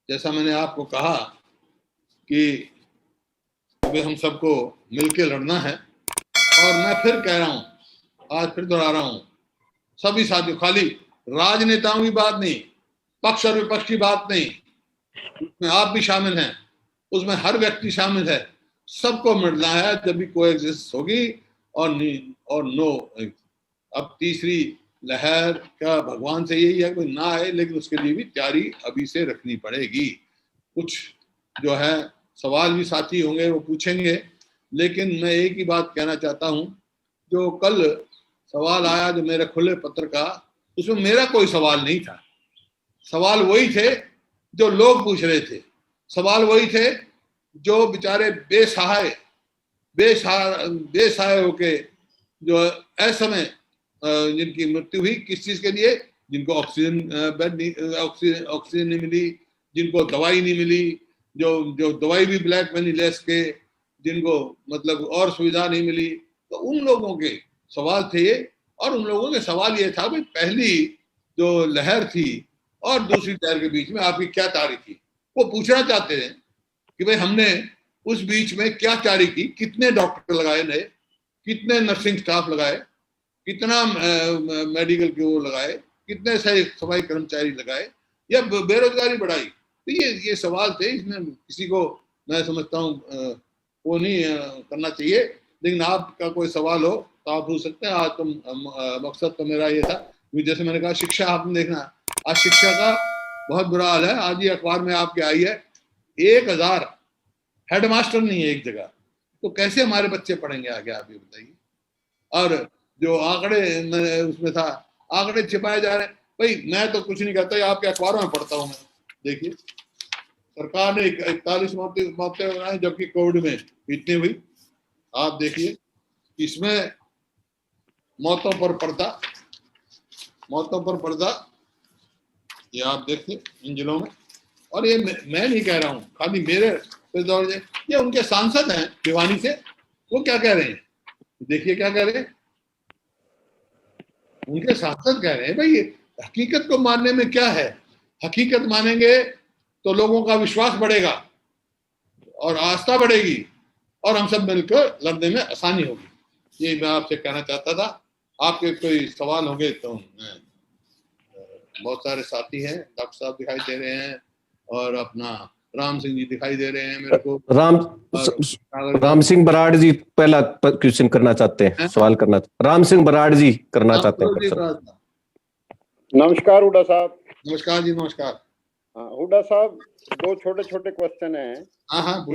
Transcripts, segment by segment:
जैसा मैंने आपको कहा कि अभी हम सबको मिलकर लड़ना है, और मैं फिर कह रहा हूं, आज फिर दोहरा रहा हूं, सभी साथियों, खाली राजनेताओं की बात नहीं, पक्ष और विपक्ष की बात नहीं, उसमें आप भी शामिल हैं, उसमें हर व्यक्ति शामिल है, सबको मिलना है जब भी कोएग्जिस्ट होगी। और नो, अब तीसरी लहर का भगवान से यही है कोई ना आए, लेकिन उसके लिए भी तैयारी अभी से रखनी पड़ेगी। कुछ जो है सवाल भी साथी होंगे वो पूछेंगे, लेकिन मैं एक ही बात कहना चाहता हूं, जो कल सवाल आया जो मेरे खुले पत्र का, उसमें मेरा कोई सवाल नहीं था। सवाल वही थे जो लोग पूछ रहे थे, सवाल वही थे जो बेचारे बेसहाय होके जो असमय जिनकी मृत्यु हुई, किस चीज के लिए, जिनको ऑक्सीजन ऑक्सीजन नहीं मिली, जिनको दवाई नहीं मिली, जो दवाई भी ब्लैक मनी लेस के, जिनको मतलब और सुविधा नहीं मिली, तो उन लोगों के सवाल थे ये। और उन लोगों के सवाल ये था भाई, पहली जो लहर थी और दूसरी लहर के बीच में आपकी क्या तारीख थी, वो पूछना चाहते हैं कि भाई हमने उस बीच में क्या तैयारी की, कितने डॉक्टर लगाए नए, कितने नर्सिंग स्टाफ लगाए, कितना मेडिकल के वो लगाए, कितने सफाई कर्मचारी लगाए, या बेरोजगारी बढ़ाई। तो ये सवाल थे, इसमें किसी को मैं समझता हूँ वो नहीं करना चाहिए। लेकिन आपका कोई सवाल हो तो आप पूछ सकते हैं। आज तो मकसद तो मेरा ये था, जैसे मैंने कहा शिक्षा, आपने देखना आज शिक्षा का बहुत बुरा हाल है। आज ये अखबार में आपके आई है 1000 हेडमास्टर नहीं है एक जगह, तो कैसे हमारे बच्चे पढ़ेंगे आगे, आप ये बताइए। और जो आंकड़े उसमें था, आंकड़े छिपाए जा रहे हैं। भाई मैं तो कुछ नहीं कहता, आपके अखबारों में पढ़ता हूं मैं। देखिए सरकार ने 41 मौतें बनाई, जबकि कोविड में इतनी हुई। आप देखिए इसमें मौतों पर पर्दा, ये आप देखिए इन जिलों में। और ये मैं नहीं कह रहा हूं, खाली मेरे दौर से, ये उनके सांसद हैं भिवानी से, वो क्या कह रहे हैं, देखिए क्या कह रहे हैं। उनके सांसद कह रहे हैं भाई हकीकत को मानने में क्या है, हकीकत मानेंगे तो लोगों का विश्वास बढ़ेगा और आस्था बढ़ेगी और हम सब मिलकर लड़ने में आसानी होगी। ये मैं आपसे कहना चाहता था। आपके कोई सवाल होंगे तो बहुत सारे साथी हैं, डॉक्टर साहब दिखाई दे रहे हैं और अपना राम सिंह जी दिखाई दे रहे हैं मेरे को। राम सिंह बराड़ जी पहला क्वेश्चन करना चाहते हैं, सवाल करना, राम सिंह बराड़ जी करना चाहते हैं। नमस्कार हुड्डा साहब। नमस्कार जी, नमस्कार। हुड्डा साहब, 2 छोटे छोटे क्वेश्चन हैं।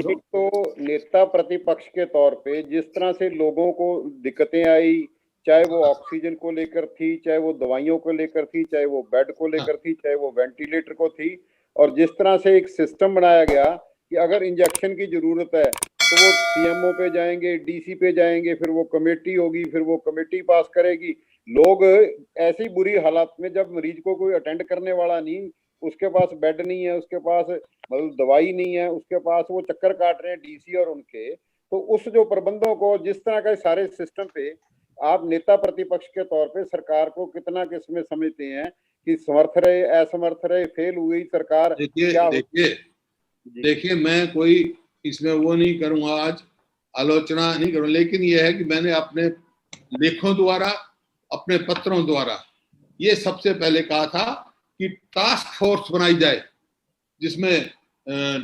एक तो नेता प्रतिपक्ष के तौर पे जिस तरह से लोगों को दिक्कतें आई, चाहे वो ऑक्सीजन को लेकर थी, चाहे वो दवाइयों को लेकर थी, चाहे वो बेड को लेकर थी, चाहे वो वेंटिलेटर को थी, और जिस तरह से एक सिस्टम बनाया गया कि अगर इंजेक्शन की जरूरत है तो वो सीएमओ पे जाएंगे, डीसी पे जाएंगे, फिर वो कमेटी होगी, फिर वो कमेटी पास करेगी। लोग ऐसी बुरी हालत में, जब मरीज को कोई अटेंड करने वाला नहीं, उसके पास बेड नहीं है, उसके पास मतलब दवाई नहीं है, उसके पास वो चक्कर काट रहे हैं डीसी और उनके, तो उस जो प्रबंधों को, जिस तरह का सारे सिस्टम पे आप नेता प्रतिपक्ष के तौर पे सरकार को कितना किसमें समझते हैं कि समर्थ रहे, असमर्थ रहे, फेल हुई सरकार? देखिए मैं कोई इसमें वो नहीं करूंगा, आज आलोचना नहीं करूंगा, लेकिन यह है कि मैंने अपने लेखों द्वारा, अपने पत्रों द्वारा ये सबसे पहले कहा था कि टास्क फोर्स बनाई जाए जिसमें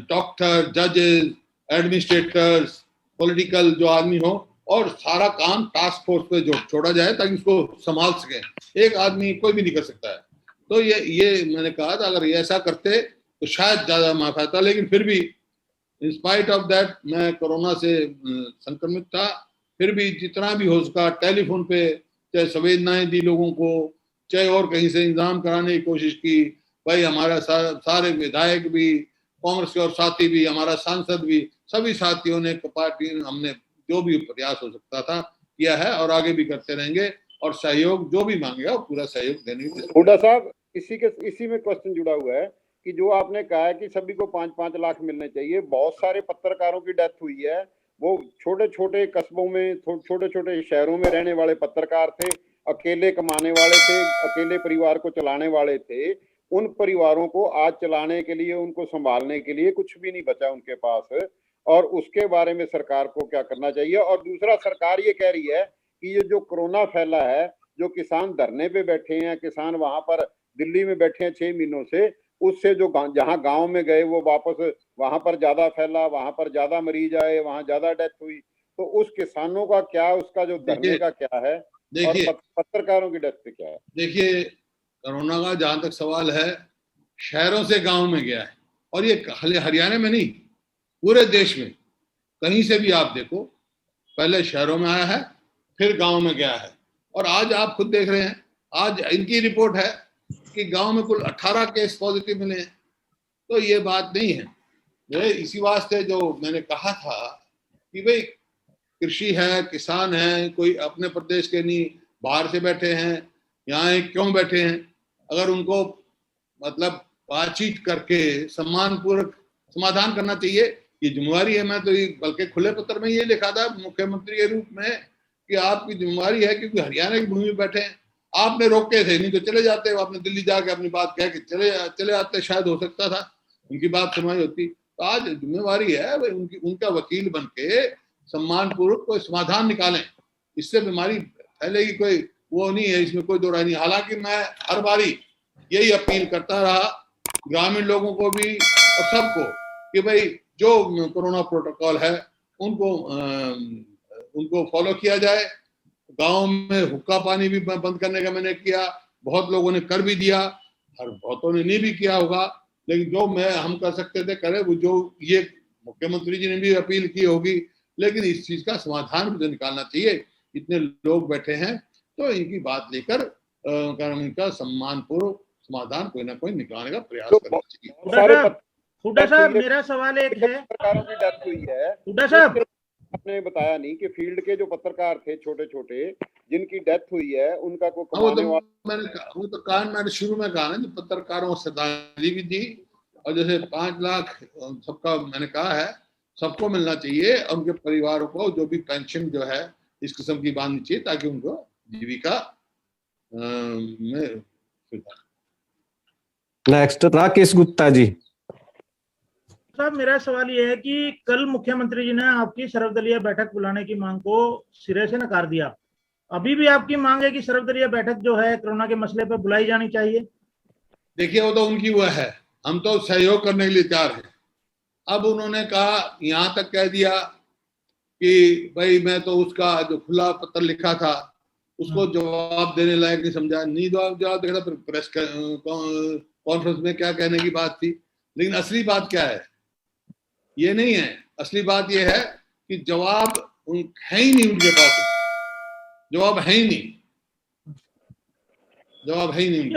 डॉक्टर, जजेस, एडमिनिस्ट्रेटर्स, पॉलिटिकल जो आदमी हो, और सारा काम टास्क फोर्स पे जो छोड़ा जाए ताकि उसको संभाल सके। एक आदमी कोई भी नहीं कर सकता है। तो ये मैंने कहा था, अगर ये ऐसा करते तो शायद ज्यादा माफ आता। लेकिन फिर भी इन स्पाइट ऑफ दैट मैं कोरोना से संक्रमित था, फिर भी जितना भी हो सका टेलीफोन पे चाहे संवेदनाएं दी लोगों को, चाहे और कहीं से इंतजाम कराने की कोशिश की। भाई हमारा सारे विधायक भी, कांग्रेस के और साथी भी, हमारा सांसद भी, सभी साथियों ने, पार्टी, हमने जो भी प्रयास हो सकता था किया है और आगे भी करते रहेंगे, और सहयोग जो भी मांगेगा वो पूरा सहयोग देने की। हुड्डा साहब, इसी में क्वेश्चन जुड़ा हुआ है कि जो आपने कहा है कि सभी को 5-5 लाख मिलने चाहिए, बहुत सारे पत्रकारों की डेथ हुई है, वो छोटे छोटे कस्बों में, छोटे छोटे शहरों में रहने वाले पत्रकार थे। अकेले कमाने वाले थे, अकेले परिवार को चलाने वाले थे, उन परिवारों को आज चलाने के लिए, उनको संभालने के लिए कुछ भी नहीं बचा उनके पास। और उसके बारे में सरकार को क्या करना चाहिए। और दूसरा, सरकार ये कह रही है कि ये जो कोरोना फैला है, जो किसान धरने पे बैठे हैं, किसान वहां पर दिल्ली में बैठे हैं 6 महीनों से, उससे जो जहां गांव में गए वो वापस वहां पर ज्यादा फैला, वहां पर ज्यादा मरीज आए, वहां ज्यादा डेथ हुई। तो उस किसानों का क्या, उसका जो धरने का क्या है, और पत्रकारों की डेथ पे क्या है। देखिए, कोरोना का जहां तक सवाल है, शहरों से गांव में गया है, और ये हरियाणा में नहीं, पूरे देश में कहीं से भी आप देखो, पहले शहरों में आया है, फिर गांव में गया है। और आज आप खुद देख रहे हैं, आज इनकी रिपोर्ट है कि गांव में कुल 18 केस पॉजिटिव मिले हैं। तो ये बात नहीं है। वे इसी वास्ते जो मैंने कहा था कि भाई कृषि है, किसान है, कोई अपने प्रदेश के नहीं, बाहर से बैठे हैं, यहाँ क्यों बैठे हैं। अगर उनको मतलब बातचीत करके सम्मानपूर्वक समाधान करना चाहिए, ये जिम्मेवारी है। मैं तो बल्कि खुले पत्र में ये लिखा था मुख्यमंत्री के रूप में कि आपकी जिम्मेवारी है, क्योंकि हरियाणा की भूमि में बैठे हैं, आपने रोके थे, नहीं तो चले जाते, आपने दिल्ली जाके अपनी बात कह के चले जाते, शायद हो सकता था उनकी बात सुनवाई होती। तो आज जिम्मेवारी है भाई उनका वकील बन के सम्मानपूर्वक कोई समाधान निकालें, इससे बीमारी फैलेगी, कोई वो नहीं है, इसमें कोई दो राय नहीं। हालांकि मैं हर बारी यही अपील करता रहा ग्रामीण लोगों को भी और सबको कि भाई जो कोरोना प्रोटोकॉल है उनको फॉलो किया जाए। गांव में हुक्का पानी भी बंद करने का मैंने किया, बहुत लोगों ने कर भी दिया, और बहुतों ने नहीं भी किया होगा, लेकिन जो हम कर सकते थे करें। वो जो ये मुख्यमंत्री जी ने भी अपील की होगी, लेकिन इस चीज का समाधान भी तो निकालना चाहिए। इतने लोग बैठे हैं तो इनकी बात लेकर इनका सम्मानपूर्वक समाधान कोई ना कोई निकालने का प्रयास करना चाहिए। हुड्डा साहब, मेरा सवाल एक है, पत्रकारों की डेथ हुई है, हुड्डा साहब आपने बताया नहीं कि फील्ड के जो पत्रकार थे छोटे छोटे जिनकी डेथ हुई है, उनका को मैंने शुरू में कहा ना, पत्रकारों को श्रद्धांजलि भी दी, और जैसे 5 लाख सबका मैंने कहा है, सबको मिलना चाहिए, और उनके परिवारों को जो भी पेंशन जो है इस किस्म की बांधनी चाहिए, ताकि उनको जीविका में। नेक्स्ट राकेश गुप्ता जी। साहब, मेरा सवाल ये है कि कल मुख्यमंत्री जी ने आपकी सर्वदलीय बैठक बुलाने की मांग को सिरे से नकार दिया। अभी भी आपकी मांग है कि सर्वदलीय बैठक जो है कोरोना के मसले पर बुलाई जानी चाहिए? देखिए, वो तो उनकी वो है, हम तो सहयोग करने के लिए तैयार हैं। अब उन्होंने कहा, यहाँ तक कह दिया कि भाई मैं तो उसका जो खुला पत्र लिखा था उसको जवाब देने लायक नहीं समझा, नहीं जवाब देगा। फिर प्रेस कॉन्फ्रेंस में क्या कहने की बात थी, लेकिन असली बात क्या है ये नहीं है। असली बात ये है कि जवाब है ही नहीं उनके पास, जवाब है ही नहीं, जवाब है ही नहीं।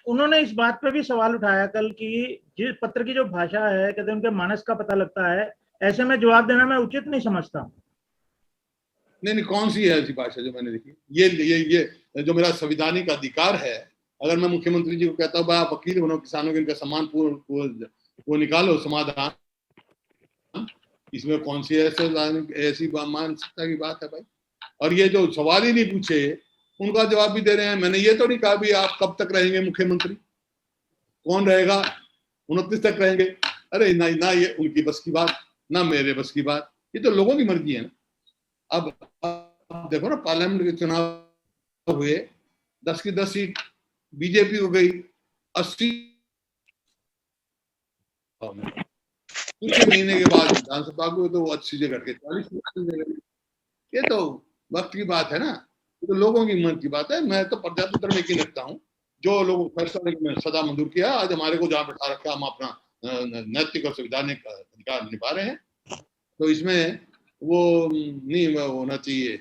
उन्होंने इस बात पे भी सवाल उठाया कल कि जिस पत्र की जो भाषा है, कहते उनके मानस का पता लगता है, ऐसे में जवाब देना मैं उचित नहीं समझता। नहीं, कौन सी है ऐसी भाषा जो मैंने लिखी? ये जो मेरा संवैधानिक अधिकार है, अगर मैं मुख्यमंत्री जी को कहता हूँ आप वकील बनो, किसानों के इनका सम्मान वो निकालो समाधान, इसमें कौन सी ऐसी मानसिकता की बात है भाई? और ये जो सवाल ही नहीं पूछे उनका जवाब भी दे रहे हैं। मैंने ये तो नहीं कहा भी आप कब तक रहेंगे मुख्यमंत्री, कौन रहेगा, 29 तक रहेंगे। अरे ना ये उनकी बस की बात, ना मेरे बस की बात, ये तो लोगों की मर्जी है ना। अब देखो ना, पार्लियामेंट के चुनाव हुए, 10 की 10 सीट बीजेपी को गई, 80 कुछ महीने के बाद विधानसभा को तो वो 80 से घट के 40। ये तो वक्त की बात है ना, तो लोगों की मन की बात है। मैं तो प्रजातंत्र में यकीन रखता हूँ, जो लोगों को फैसला में सदा मंजूर किया, आज हमारे को जहाँ बैठा रखा, हम अपना नैतिक और संवैधानिक अधिकार निभा रहे हैं। तो इसमें वो नहीं होना चाहिए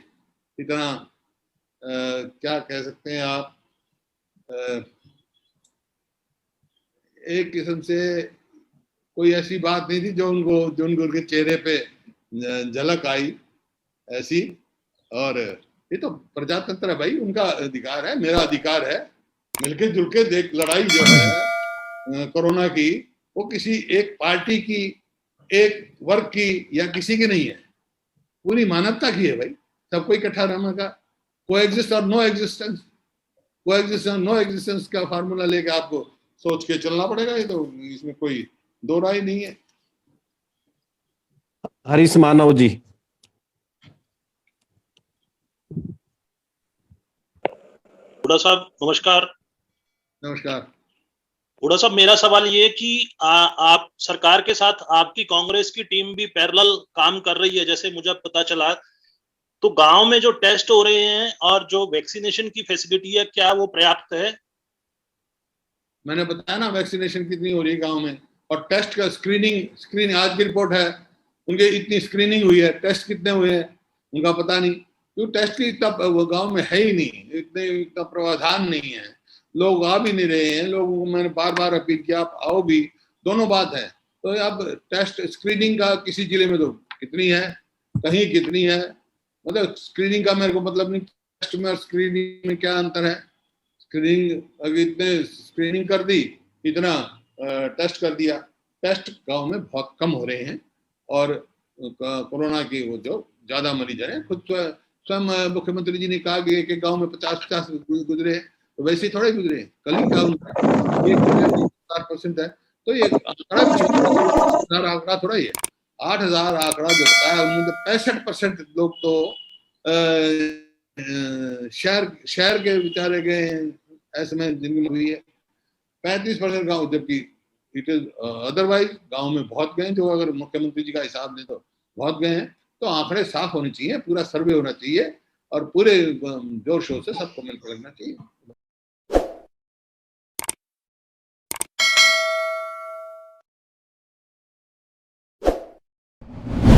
इतना क्या कह सकते हैं आप, एक किस्म से कोई ऐसी बात नहीं थी जो उनके चेहरे पे झलक आई ऐसी। और ये तो प्रजातंत्र है भाई, उनका अधिकार है, मेरा अधिकार है। मिलके जुलके देख, लड़ाई जो है कोरोना की, वो किसी एक पार्टी की, एक वर्ग की या किसी की नहीं है, पूरी मानवता की है भाई, सबको इकट्ठा रहने का कोएग्जिस्ट और नो एग्जिस्टेंस, कोएग्जिस्ट और नो एग्जिस्टेंस का फार्मूला लेके आपको सोच के चलना पड़ेगा। ये तो इसमें कोई दो राय नहीं है। हरीश मानव जी। हुड्डा साहब नमस्कार। नमस्कार। हुड्डा साहब, मेरा सवाल ये कि आप सरकार के साथ आपकी कांग्रेस की टीम भी पैरेलल काम कर रही है, जैसे मुझे पता चला। तो गांव में जो टेस्ट हो रहे हैं और जो वैक्सीनेशन की फैसिलिटी है, क्या वो पर्याप्त है? मैंने बताया ना वैक्सीनेशन कितनी हो रही है गांव में, और टेस्ट का स्क्रीनिंग आज की रिपोर्ट है, उनके इतनी स्क्रीनिंग हुई है, टेस्ट कितने हुए हैं उनका पता नहीं, क्यों टेस्ट की इतना गांव में है ही नहीं, इतना प्रावधान नहीं है, लोग आ भी नहीं रहे हैं। लोगों को मैंने बार बार अपील किया आप आओ भी, दोनों बात है। तो अब टेस्ट स्क्रीनिंग का किसी जिले में तो कितनी है, कहीं कितनी है, मतलब स्क्रीनिंग का मेरे को मतलब नहीं, टेस्ट में और स्क्रीनिंग में क्या अंतर है। स्क्रीनिंग अगर इतने स्क्रीनिंग कर दी, इतना टेस्ट कर दिया, टेस्ट गांव में बहुत कम हो रहे हैं। और कोरोना के वो जो ज्यादा मरीज हैं, खुद स्वयं मुख्यमंत्री जी ने कहा कि गांव में 50-50 गुजरे, तो वैसे ही थोड़े गुजरे, कल ही का 1% है। तो ये आंकड़ा थोड़ा ही है, 8,000 आंकड़ा जो बताया उन्होंने, 65% लोग तो शहर के बेचारे गए हैं ऐसे में जिंदगी हुई है, 35% गाँव, जबकि इट इज अदरवाइज गाँव में बहुत गए, जो अगर मुख्यमंत्री जी का हिसाब दें तो बहुत गए हैं। तो आंकड़े साफ होने चाहिए, पूरा सर्वे होना चाहिए और पूरे जोर शोर से सबको मिलकर लगना चाहिए।